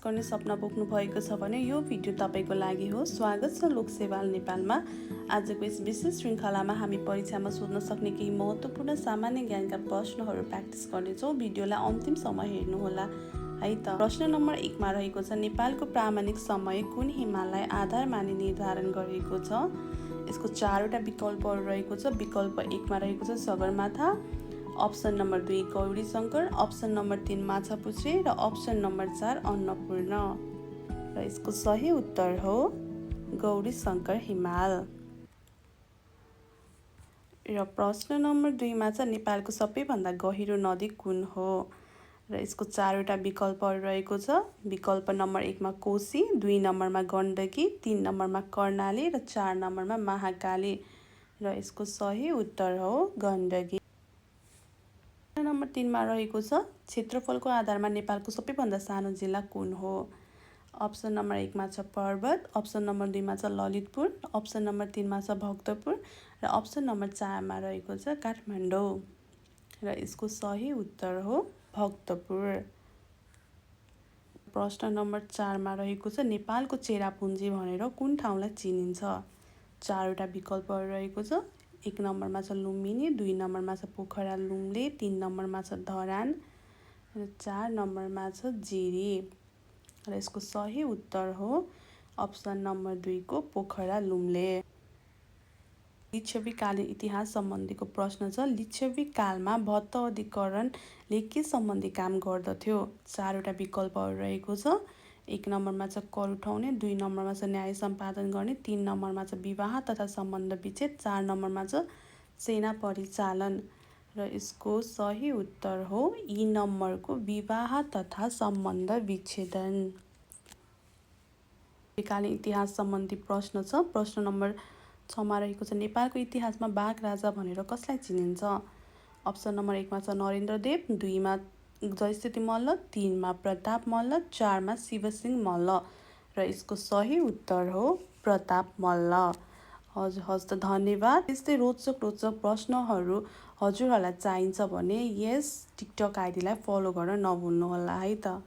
गर्ने सपना बोक्नु भएको छ भने यो भिडियो तपाईँको लागि हो। स्वागत छ लोकसेवाल नेपालमा। आजको यस विशेष श्रृङ्खलामा हामी परीक्षामा सोध्न सक्ने केही महत्त्वपूर्ण सामान्य ज्ञानका प्रश्नहरू प्र्याक्टिस गर्नेछौँ। भिडियोलाई अन्तिमसम्म हेर्नुहोला है त। प्रश्न नम्बर 1 मा रहेको छ, नेपालको प्रामाणिक समय कुन हिमाललाई आधार मानि निर्धारण गरिएको छ? यसको 4वटा विकल्पहरू रहेको छ। विकल्प 1 मा रहेको छ Sagarmatha, option number 2 Gauri Shankar, option number 3 Machhapuchhre र अप्सन नम्बर 4 अन्नपूर्ण। र यसको सही उत्तर हो गौरी शङ्कर हिमाल। र प्रश्न नम्बर 2 मा छ, नेपालको सबैभन्दा गहिरो नदी कुन हो? र यसको 4वटा विकल्पहरू रहेको छ। विकल्प नम्बर 1 मा कोशी, 2 नम्बरमा गण्डकी, 3 नम्बरमा कर्णाली र 4 नम्बरमा महाकाली। र यसको सही उत्तर हो गण्डकी। प्रश्न नम्बर 3 मा रहेको छ, क्षेत्रफलको आधारमा नेपालको सबैभन्दा सानो जिल्ला कुन हो? अप्सन नम्बर 1 मा छ पर्वत, अप्सन नम्बर 2 मा छ ललितपुर, अप्सन नम्बर 3 मा छ भक्तपुर र अप्सन नम्बर 4 मा रहेको छ काठमाडौँ। र यसको सही उत्तर हो भक्तपुर। प्रश्न नम्बर 4 मा रहेको छ, नेपालको चेरापुञ्जी भनेर कुन ठाउँलाई चिनिन्छ? 4वटा विकल्पहरू रहेको छ। 1 नम्बरमा छ लुम्बिनी, 2 नम्बरमा छ पोखरा लुम्ले, 3 नम्बरमा छ धरान र 4 नम्बरमा छ जिरी। र यसको सही उत्तर हो अप्सन नम्बर 2 को पोखरा लुम्ले। लिच्छवीकालीन इतिहास सम्बन्धीको प्रश्न छ। लिच्छवी कालमा भट्ट अधिकरणले के सम्बन्धी काम गर्दथ्यो? 4वटा विकल्पहरू रहेको छ। 1 नम्बरमा छ कर उठाउने, 2 नम्बरमा छ न्याय सम्पादन गर्ने, 3 नम्बरमा छ विवाह तथा सम्बन्ध विच्छेद, 4 नम्बरमा छ सेना परिचालन। र यसको सही उत्तर हो ई नम्बरको विवाह तथा सम्बन्ध विच्छेदन। कालीन इतिहास सम्बन्धी प्रश्न छ। प्रश्न नम्बर 6 मा रहेको छ, नेपालको इतिहासमा बाघ राजा भनेर कसलाई चिनिन्छ? अप्सन नम्बर 1 मा छ नरेन्द्रदेव, 2 मा जयस्थिति मल्ल, 3 मा प्रताप मल्ल, 4 मा शिवसिंह मल्ल। र यसको सही उत्तर हो प्रताप मल्ल। हस् त धन्यवाद। यस्तै रोचक प्रश्नहरू हजुरहरूलाई चाहिन्छ भने यस टिकटक आइडीलाई फलो गर्न नभुल्नुहोला है त।